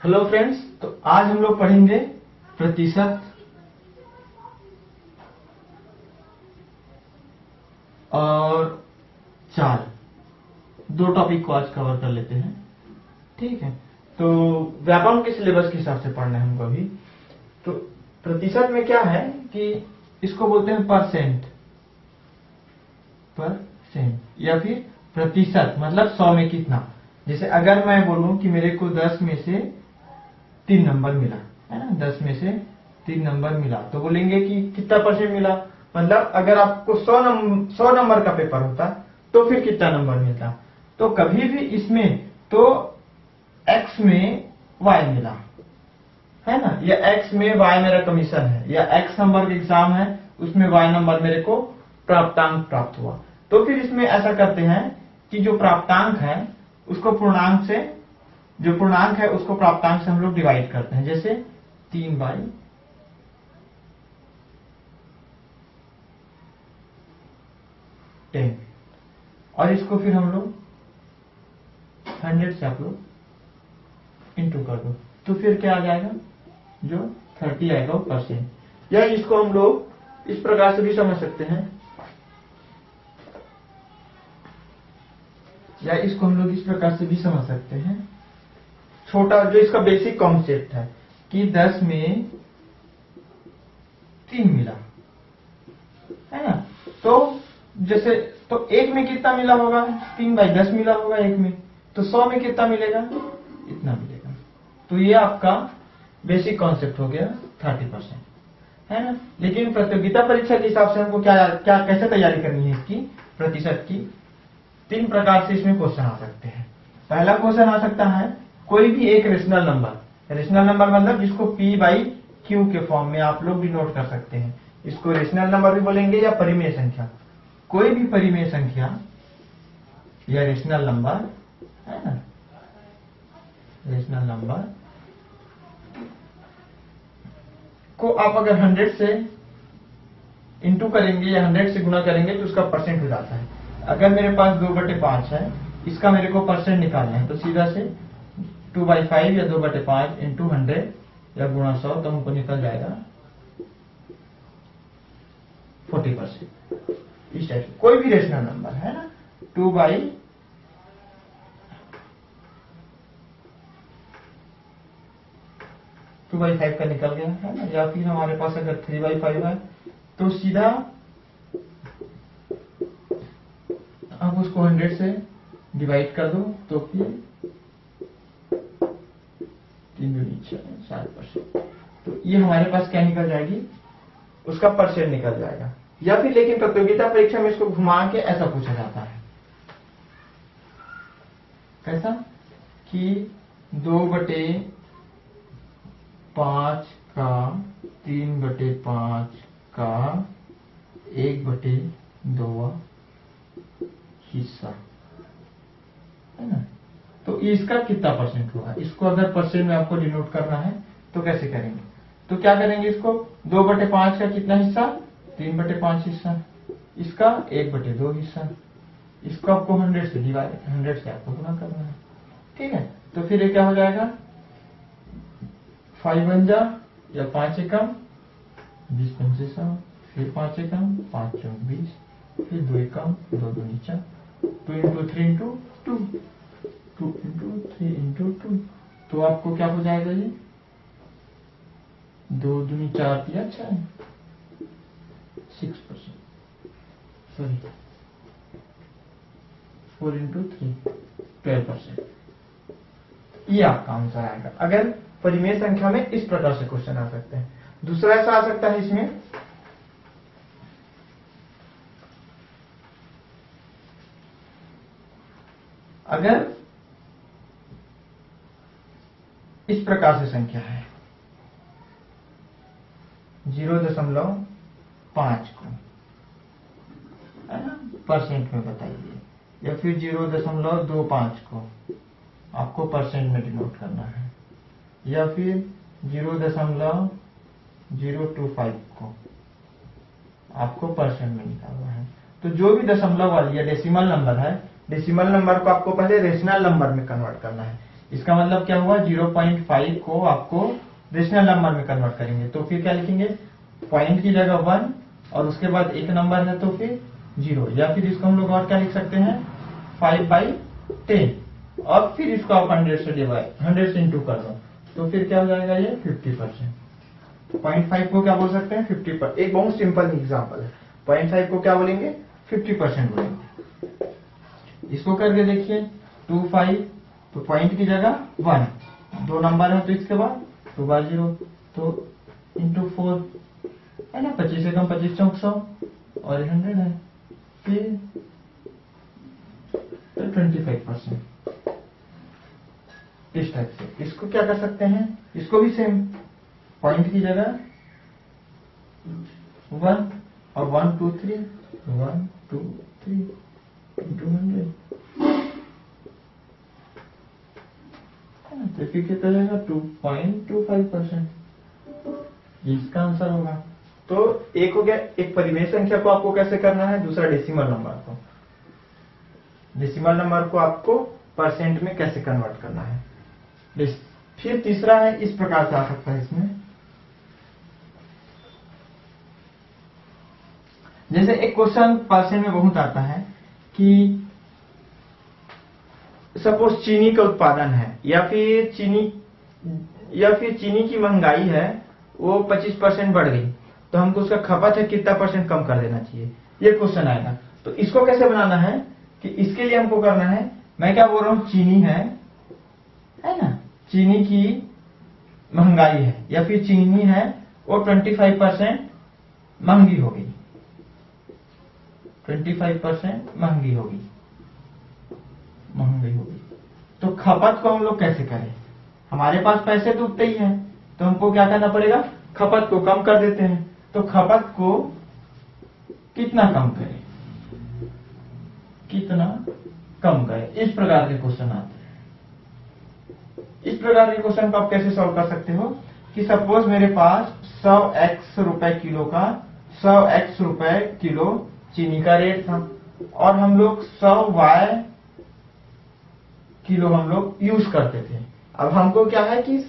Hello friends, तो आज हम लोग पढ़ेंगे प्रतिशत और चाल। दो टॉपिक को आज कवर कर लेते हैं। ठीक है, तो व्यापम के सिलेबस के हिसाब से पढ़ना है हमको अभी। तो प्रतिशत में क्या है कि इसको बोलते हैं परसेंट या फिर प्रतिशत, मतलब 100 में कितना। जैसे अगर मैं बोलूं कि मेरे को 10 में से 3 नंबर मिला है ना, 10 में से 3 नंबर मिला, तो बोलेंगे कि कितना परसेंट मिला। मतलब अगर आपको 100 नंबर का पेपर होता तो फिर कितना नंबर मिलता। तो कभी भी इसमें तो x में y मिला है ना, या x में y मेरा कमीशन है, या x नंबर का एग्जाम है उसमें y नंबर मेरे को प्राप्तांक प्राप्त हुआ। तो फिर इसमें ऐसा करते हैं कि जो प्राप्तांक है उसको पूर्णांक से, जो पूर्णांक है उसको प्राप्तांक से हम लोग डिवाइड करते हैं। जैसे 3/10, और इसको फिर हम लोग 100 से आप लोग इंटू कर दो, तो फिर क्या आ जाएगा, जो 30 आएगा वो परसेंट। या इसको हम लोग इस प्रकार से भी समझ सकते हैं, या इसको हम लोग इस प्रकार से भी समझ सकते हैं। छोटा जो इसका बेसिक कॉन्सेप्ट है कि 10 में 3 मिला है ना, तो जैसे तो एक में कितना मिला होगा, 3/10 मिला होगा एक में, तो 100 में कितना मिलेगा, इतना मिलेगा। तो ये आपका बेसिक कॉन्सेप्ट हो गया 30% है ना। लेकिन प्रतियोगिता परीक्षा के हिसाब से हमको क्या क्या कैसे तैयारी करनी है इसकी प्रतिशत की, 3 प्रकार से इसमें क्वेश्चन आ सकते हैं। पहला क्वेश्चन आ सकता है कोई भी एक रेशनल नंबर। रेशनल नंबर मतलब जिसको p/q के फॉर्म में आप लोग डिनोट कर सकते हैं। इसको रेशनल नंबर भी बोलेंगे या परिमेय संख्या। कोई भी परिमेय संख्या या रेशनल नंबर है ना, रेशनल नंबर को आप अगर 100 से इंटू करेंगे या 100 से गुणा करेंगे तो उसका परसेंट हो जाता है। अगर मेरे पास 2/5 है, इसका मेरे को परसेंट निकालना है, तो सीधा से 2/5 या 2/5 इंटू 100 या गुणा 100, तो हमको निकल जाएगा 40%। इस टाइप से कोई भी रेशनल नंबर है ना, 2/5 का निकल गया है ना। या फिर हमारे पास अगर 3/5 है तो सीधा आप उसको 100 से डिवाइड कर दो, तो फिर 7%। तो ये हमारे पास क्या निकल जाएगी, उसका परसेंट निकल जाएगा। या फिर लेकिन प्रतियोगिता परीक्षा में इसको घुमा के ऐसा पूछा जाता है, कैसा कि 2/5 का 3/5 का 1/2 हिस्सा है ना। तो इसका कितना परसेंट हुआ, इसको अगर परसेंट में आपको डिनोट करना है तो कैसे करेंगे, तो क्या करेंगे, इसको 2/5 का कितना हिस्सा, 3/5 हिस्सा, इसका 1/2 हिस्सा, इसको आपको 100 से डिवाइड, 100 से आपको गुणा करना है। ठीक है, तो फिर ये क्या हो जाएगा, 5 बन जा या 5 एकम 20 पंचे 100, फिर 5 एकम 5 चौक 20, फिर 2 एकम 2 दूनी 4, 2 इंटू 3 इंटू 2, 2 इंटू 3 इंटू 2, तो आपको क्या हो जाएगा, ये 2 दूनी 4 या 6, 6%, सॉरी 4 इंटू 3 12%। ये आपका आंसर आएगा अगर परिमेय संख्या में इस प्रकार से क्वेश्चन आ सकते हैं। दूसरा ऐसा आ सकता है इसमें, अगर इस प्रकार से संख्या है 0.5 को है ना, परसेंट में बताइए, या फिर 0.25 को आपको परसेंट में डिनोट करना है, या फिर 0.025 को आपको परसेंट में निकालना है। तो जो भी दशमलव वाली या डेसिमल नंबर है, डेसिमल नंबर को आपको पहले रेशनल नंबर में कन्वर्ट करना है। इसका मतलब क्या हुआ, 0.5 को आपको रेशनल नंबर में कन्वर्ट करेंगे तो फिर क्या लिखेंगे, पॉइंट की जगह 1 और उसके बाद एक नंबर है तो फिर 0, या फिर इसको हम लोग और क्या लिख सकते हैं 5/10 और फिर इसको आप 100 से इंटू कर दो तो फिर क्या हो जाएगा ये 50%। 0.5 को क्या बोल सकते हैं 50%। एक बहुत सिंपल एग्जांपल है, 0.5 को क्या बोलेंगे 50% बोलेंगे। इसको करके देखिए 2/5 तो पॉइंट की जगह 1, 2 नंबर है तो इसके बाद 2/0 तो इंटू 4 है ना, 25 से कम 25 चौक 100 और 100 है फिर तो 25%। इस टाइप से इसको क्या कर सकते हैं, इसको भी सेम पॉइंट की जगह 1 और 1 2 3 1 2 3 इंटू 100 तो फिर कितना जाएगा 2.25%। इसका आंसर होगा। तो एक हो गया, एक परिमेय संख्या को आपको कैसे करना है, दूसरा डेसिमल नंबर को आपको परसेंट में कैसे कन्वर्ट करना है। फिर तीसरा है, इस प्रकार से आ सकता है इसमें, जैसे एक क्वेश्चन परसेंट में बहुत आता है कि सपोज चीनी का उत्पादन है या फिर चीनी की महंगाई है वो 25% बढ़ गई तो हमको उसका खपत है कितना परसेंट कम कर देना चाहिए, ये क्वेश्चन आएगा। तो इसको कैसे बनाना है कि इसके लिए हमको करना है, मैं क्या बोल रहा हूं, चीनी है ना, चीनी की महंगाई है या फिर चीनी है वो 25% महंगी होगी, 25% महंगी होगी। तो खपत को हम लोग कैसे करें, हमारे पास पैसे तो उतने ही हैं तो हमको क्या करना पड़ेगा, खपत को कम कर देते हैं। तो खपत को कितना कम करें, इस प्रकार के क्वेश्चन आते हैं। इस प्रकार के क्वेश्चन को आप कैसे सॉल्व कर सकते हो कि सपोज मेरे पास 100x रुपए किलो का 100x रुपए किलो चीनी का रेट था और हम लोग 100y किलो हम लोग यूज करते थे। अब हमको क्या है कि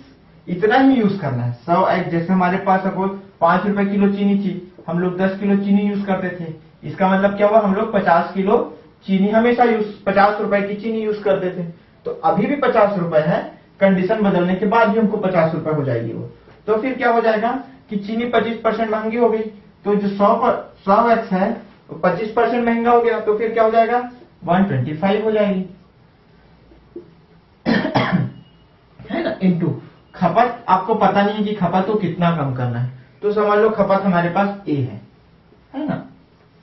इतना ही यूज करना है, 100x, जैसे हमारे पास सपोज 5 रुपए किलो चीनी थी, हम लोग 10 किलो चीनी यूज करते थे। इसका मतलब क्या हुआ, हम लोग 50 किलो चीनी हमेशा 50 रुपए की चीनी यूज करते थे। तो अभी भी 50 रुपए है, कंडीशन बदलने के बाद भी हमको 50 रुपए हो जाएगी वो। तो फिर क्या हो जाएगा कि चीनी 25% महंगी हो गई, तो जो 100x है वो 25% महंगा हो गया, तो फिर क्या हो जाएगा 125 हो जाएगी, है ना, इंटू खपत। आपको पता नहीं है कि खपत को कितना कम करना है, तो समझ लो खपत हमारे पास A है ना,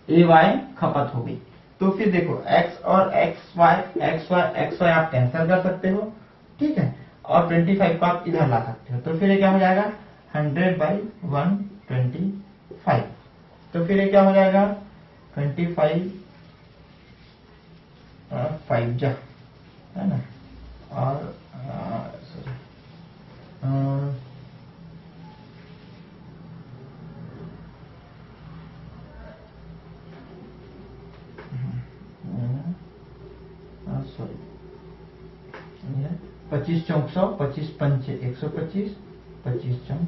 AY खपत हो गई। तो फिर देखो x और xy आप कैंसिल कर सकते हो, ठीक है, और 25 को आप इधर ला सकते हो। तो फिर ये क्या हो जाएगा 100/125। तो फिर ये क्या हो जाएगा 25 5 जा, है ना, और सॉरी 25 चौक 100, 25 पंचे 125, 25 चौक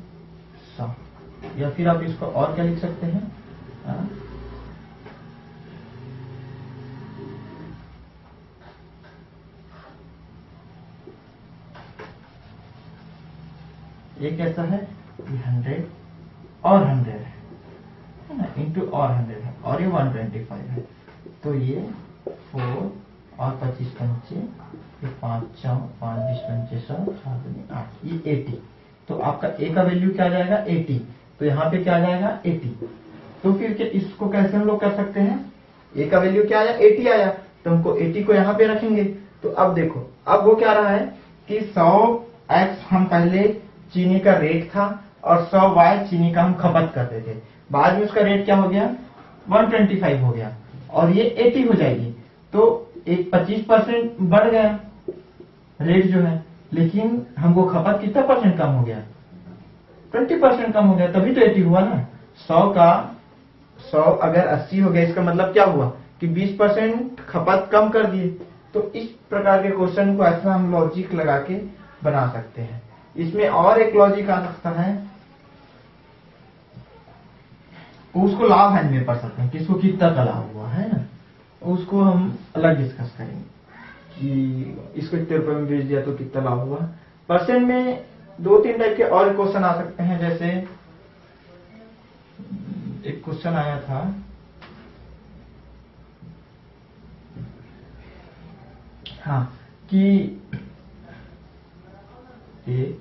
100। या फिर आप इसको और क्या लिख सकते हैं, एक ऐसा है 100 और 100 है ना, इंटू और 100 है और ये 125 है। तो ये 4 और 25 पंचे, फिर 5 चौ 5 20 पंचे 100, 8 ये 80। तो आपका ए का वैल्यू क्या आ जाएगा 80, तो यहाँ पे क्या आ जाएगा 80। तो फिर इसको कैसे हम लोग कर सकते हैं, ए का वैल्यू क्या आया 80 आया, तो हमको 80 को यहाँ पे रखेंगे। तो अब देखो, अब वो क्या रहा है कि 100x हम पहले चीनी का रेट था और 100y चीनी का हम खपत करते थे, बाद में उसका रेट क्या हो गया 125 हो गया और ये 80 हो जाएगी। तो एक 25% बढ़ गया रेट जो है, लेकिन हमको खपत कितना परसेंट कम हो गया 20% कम हो गया, तभी तो 80 हुआ ना। 100 अगर 80 हो गया, इसका मतलब क्या हुआ कि 20% खपत कम कर दिए, तो इस प्रकार के क्वेश्चन को ऐसा हम लॉजिक लगा के बना सकते हैं। इसमें और एक लॉजिक आ सकता है, उसको लाभ हानि में पढ़ सकते हैं, किसको कितना का लाभ हुआ है ना, उसको हम अलग डिस्कस करेंगे कि इसको इतने रुपए में बेच दिया तो कितना लाभ हुआ। परसेंट में 2-3 टाइप के और क्वेश्चन आ सकते हैं। जैसे एक क्वेश्चन आया था, हाँ, कि एक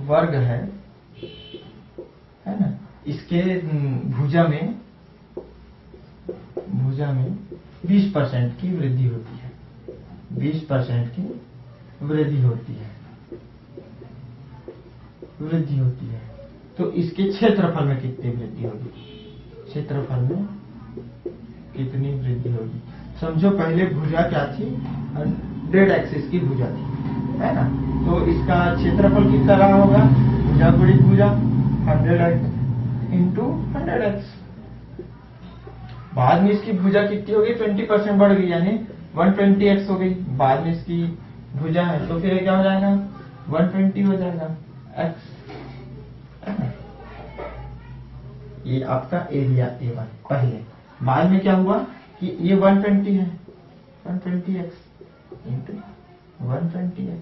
वर्ग है ना, इसके भुजा में 20% की वृद्धि होती है, 20% की वृद्धि होती है, तो इसके क्षेत्रफल में कितनी वृद्धि होगी, क्षेत्रफल में कितनी वृद्धि होगी। समझो पहले भुजा क्या थी, 100 एक्सिस की भुजा थी, है ना, तो इसका क्षेत्रफल कितना रहा होगा, भुजा गुणित भुजा 100x इंटू 100x। बाद में इसकी भुजा कितनी होगी, 20% बढ़ गई, यानी 120x हो गई। बाद में इसकी भुजा है तो फिर क्या हो जाएगा, 120 हो जाएगा x। ये आपका एरिया A1 पहले। बाद में क्या हुआ कि ये 120 है, 120x इंटू 120x,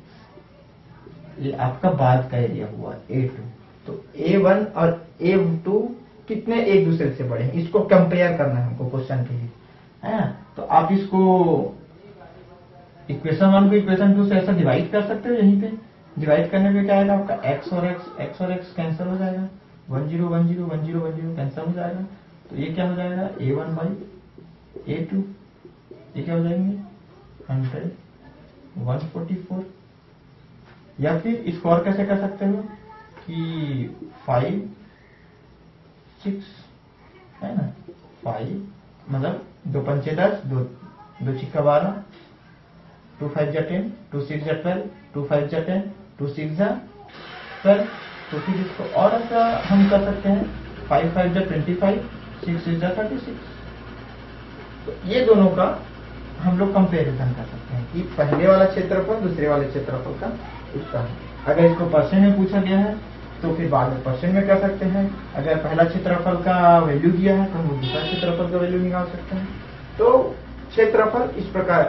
ये आपका बाद का एरिया हुआ A2। तो A1 और A2 कितने एक दूसरे से बड़े हैं, इसको कंपेयर करना है हमको क्वेश्चन के लिए, है ना। तो आप इसको इक्वेशन 1 को इक्वेशन 2 से ऐसा डिवाइड कर सकते हो। यहीं पे डिवाइड करने पे क्या आएगा आपका, x और x कैंसिल हो जाएगा, 10 10 10 10 कैंसिल हो जाएगा। तो ये क्या हो जाएगा, A1 बाई A2, ये क्या हो जाएंगे 100 144। या फिर इसको और कैसे कर सकते हो कि 5 6 है ना, 5 मतलब 2 पंचे 10, 2 छिक्का 12, 2 5 जा 10, 2 6 जा 12, 2 5 जा 10, 2 6 जा 12। तो फिर इसको और ऐसा हम कर सकते हैं, 5 5 जा 25, 6 6 जा 36। तो ये दोनों का हम लोग कंपेरिजन कर सकते हैं कि पहले वाला क्षेत्रफल दूसरे वाले क्षेत्रफल का उसका है। अगर इसको परसेंट में पूछा गया है तो फिर बाद में परसेंट में कर सकते हैं। अगर पहला क्षेत्रफल का वैल्यू दिया है तो हम दूसरा क्षेत्रफल का वैल्यू निकाल सकते हैं। तो क्षेत्रफल इस प्रकार,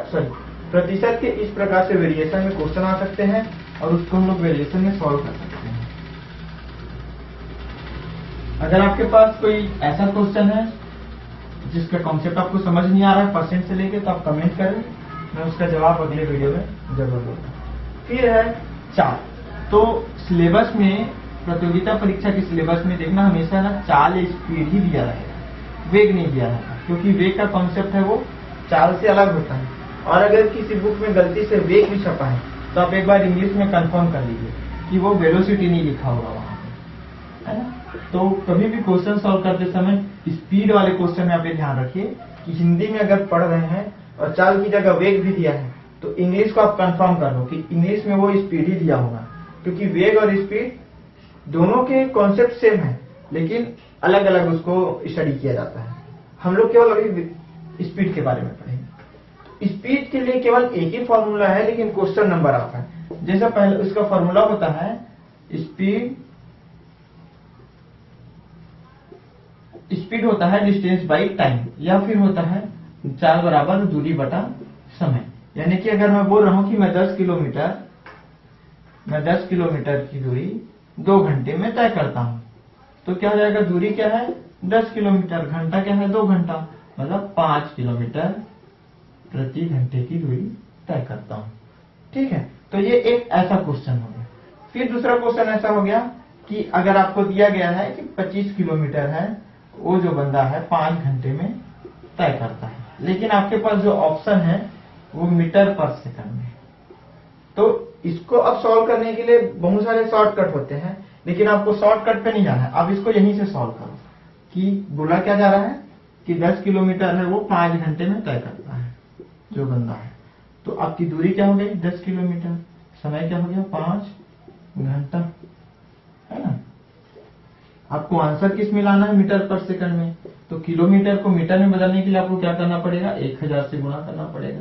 प्रतिशत के इस प्रकार से वेरिएशन में क्वेश्चन आ सकते हैं और उसको हम लोग वेरिएशन में सॉल्व कर सकते हैं। अगर आपके पास कोई ऐसा क्वेश्चन है जिसका कॉन्सेप्ट आपको समझ नहीं आ रहा है परसेंट से लेके, तो आप कमेंट करें, मैं उसका जवाब अगले वीडियो में जरूर दूंगा। फिर है चाल। तो सिलेबस में, प्रतियोगिता परीक्षा के सिलेबस में देखना हमेशा ना चाल या स्पीड ही दिया रहेगा, वेग नहीं दिया रहेगा, क्योंकि वेग का कॉन्सेप्ट है वो चाल से अलग होता है। और अगर किसी बुक में गलती से वेग भी छपा है तो आप एक बार इंग्लिश में कंफर्म कर लीजिए कि वो वेलोसिटी नहीं लिखा होगा वहां पे, है ना। तो कभी भी क्वेश्चन सॉल्व करते समय स्पीड वाले क्वेश्चन में आप ये ध्यान रखिए कि हिंदी में अगर पढ़ रहे हैं और चाल की जगह वेग भी दिया है तो इंग्लिश को आप कंफर्म कर लो कि इंग्लिश में वो स्पीड ही दिया होगा, क्योंकि वेग और स्पीड दोनों के कॉन्सेप्ट सेम है लेकिन अलग अलग उसको स्टडी किया जाता है। हम लोग केवल अभी स्पीड के बारे में पढ़ेंगे। स्पीड के लिए केवल एक ही फॉर्मूला है लेकिन क्वेश्चन नंबर आता है। जैसा पहले उसका फॉर्मूला होता है स्पीड होता है डिस्टेंस बाई टाइम, या फिर होता है चाल बराबर दूरी बटा समय। यानी कि अगर मैं बोल रहा हूं कि मैं 10 किलोमीटर की दूरी 2 घंटे में तय करता हूं, तो क्या हो जाएगा, दूरी क्या है 10 किलोमीटर, घंटा क्या है 2 घंटा, मतलब 5 किलोमीटर प्रति घंटे की दूरी तय करता हूं। ठीक है, तो ये एक ऐसा क्वेश्चन हो गया। फिर दूसरा क्वेश्चन ऐसा हो गया कि अगर आपको दिया गया है कि 25 किलोमीटर है, वो जो बंदा है 5 घंटे में तय करता है, लेकिन आपके पास जो ऑप्शन है वो मीटर पर सेकंड में। तो इसको अब सॉल्व करने के लिए बहुत सारे शॉर्टकट होते हैं, लेकिन आपको शॉर्टकट पे नहीं जाना है। आप इसको यहीं से सॉल्व करो कि बोला क्या जा रहा है कि 10 किलोमीटर है वो 5 घंटे में तय करता है जो बंदा है। तो आपकी दूरी क्या हो गई 10 किलोमीटर, समय क्या हो गया 5 घंटा, है ना। आपको आंसर किस में लाना है, मीटर पर सेकंड में। तो किलोमीटर को मीटर में बदलने के लिए आपको क्या करना पड़ेगा, 1000 से गुणा करना पड़ेगा।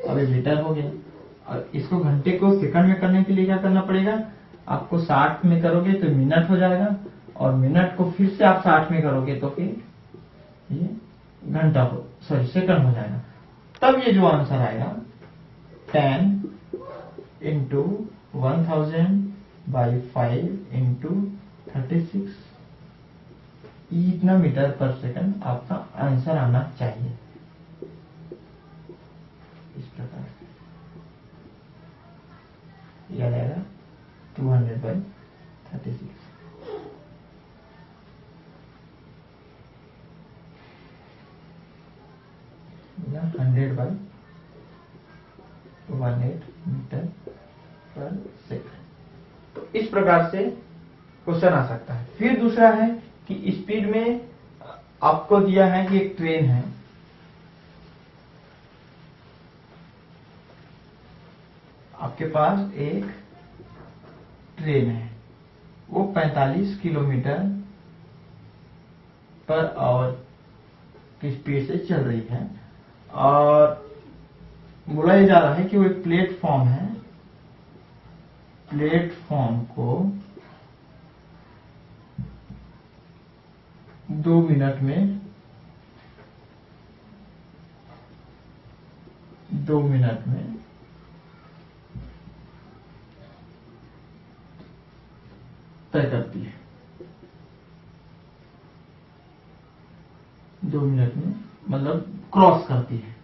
अब ये मीटर हो गया। और इसको घंटे को सेकंड में करने के लिए क्या करना पड़ेगा, आपको 60 में करोगे तो मिनट हो जाएगा, और मिनट को फिर से आप 60 में करोगे तो फिर ये घंटा हो, सॉरी सेकंड हो जाएगा। तब ये जो आंसर आएगा 10 इंटू 1000/5 इंटू 36, इतना मीटर पर सेकंड आपका आंसर आना चाहिए। इस प्रकार से यह आएगा 200/36। या 100/18 मीटर पर सेकंड। तो इस प्रकार से क्वेश्चन आ सकता है। फिर दूसरा है कि स्पीड में आपको दिया है कि एक ट्रेन है, आपके पास एक ट्रेन है, वो 45 किलोमीटर पर आवर की स्पीड से चल रही है, और बोला ये जा रहा है कि वो एक प्लेटफॉर्म है, प्लेटफॉर्म को 2 मिनट में तय करती है। 2 मिनट में मतलब क्रॉस करती है,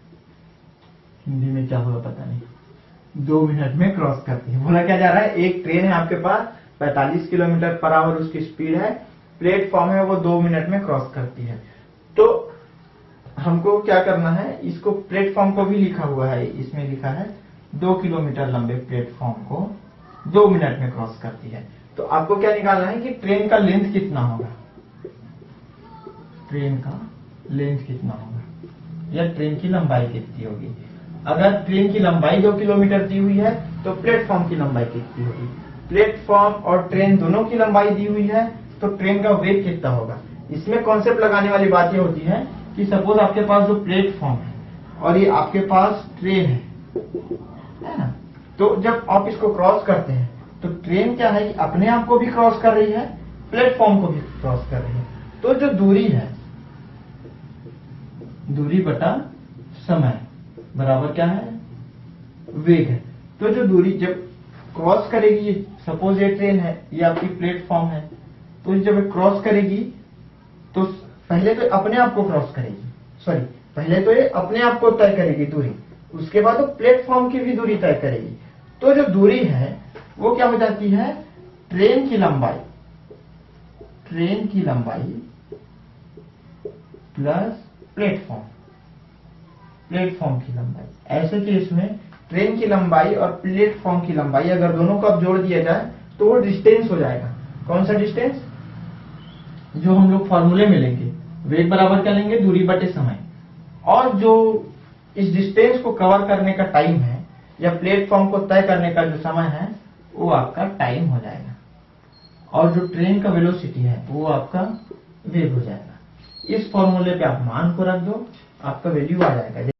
हिंदी में क्या होगा पता नहीं, 2 मिनट में क्रॉस करती है। बोला क्या जा रहा है, एक ट्रेन है आपके पास, 45 किलोमीटर पर आवर उसकी स्पीड है, प्लेटफॉर्म है, वो 2 मिनट में क्रॉस करती है। तो हमको क्या करना है, इसको प्लेटफॉर्म को भी लिखा हुआ है, इसमें लिखा है 2 किलोमीटर लंबे प्लेटफॉर्म को 2 मिनट में क्रॉस करती है। तो आपको क्या निकालना है कि ट्रेन का लेंथ कितना होगा, ट्रेन का लेंथ कितना होगा, या ट्रेन की लंबाई कितनी होगी। अगर ट्रेन की लंबाई 2 किलोमीटर दी हुई है तो प्लेटफॉर्म की लंबाई कितनी होगी। प्लेटफॉर्म और ट्रेन दोनों की लंबाई दी हुई है तो ट्रेन का वेग कितना होगा। इसमें कॉन्सेप्ट लगाने वाली बात ये होती है कि सपोज आपके पास जो प्लेटफॉर्म है और ये आपके पास ट्रेन है ना, तो जब आप इसको क्रॉस करते हैं तो ट्रेन क्या है कि अपने आप को भी क्रॉस कर रही है, प्लेटफॉर्म को भी क्रॉस कर रही है। तो जो दूरी है, दूरी बटा समय बराबर क्या है, वेग है। तो जो दूरी जब क्रॉस करेगी, सपोज ये ट्रेन है, ये आपकी प्लेटफॉर्म है, तो जब क्रॉस करेगी तो पहले तो अपने आप को क्रॉस करेगी, सॉरी पहले तो ये अपने आप को तय करेगी दूरी, उसके बाद वो प्लेटफॉर्म की भी दूरी तय करेगी। तो जो दूरी है वो क्या हो जाती है, ट्रेन की लंबाई प्लस प्लेटफॉर्म की लंबाई। ऐसे केस में ट्रेन की लंबाई और प्लेटफॉर्म की लंबाई अगर दोनों को अब जोड़ दिया जाए तो वो डिस्टेंस हो जाएगा। कौन सा डिस्टेंस, जो हम लोग फॉर्मूले में लेंगे, वेग बराबर क्या लेंगे, दूरी बटे समय, और जो इस डिस्टेंस को कवर करने का टाइम है या प्लेटफॉर्म को तय करने का जो समय है वो आपका टाइम हो जाएगा, और जो ट्रेन का वेलोसिटी है वो आपका वेग हो जाएगा। इस फॉर्मूले पे आप मान को रख दो, आपका वैल्यू आ जाएगा।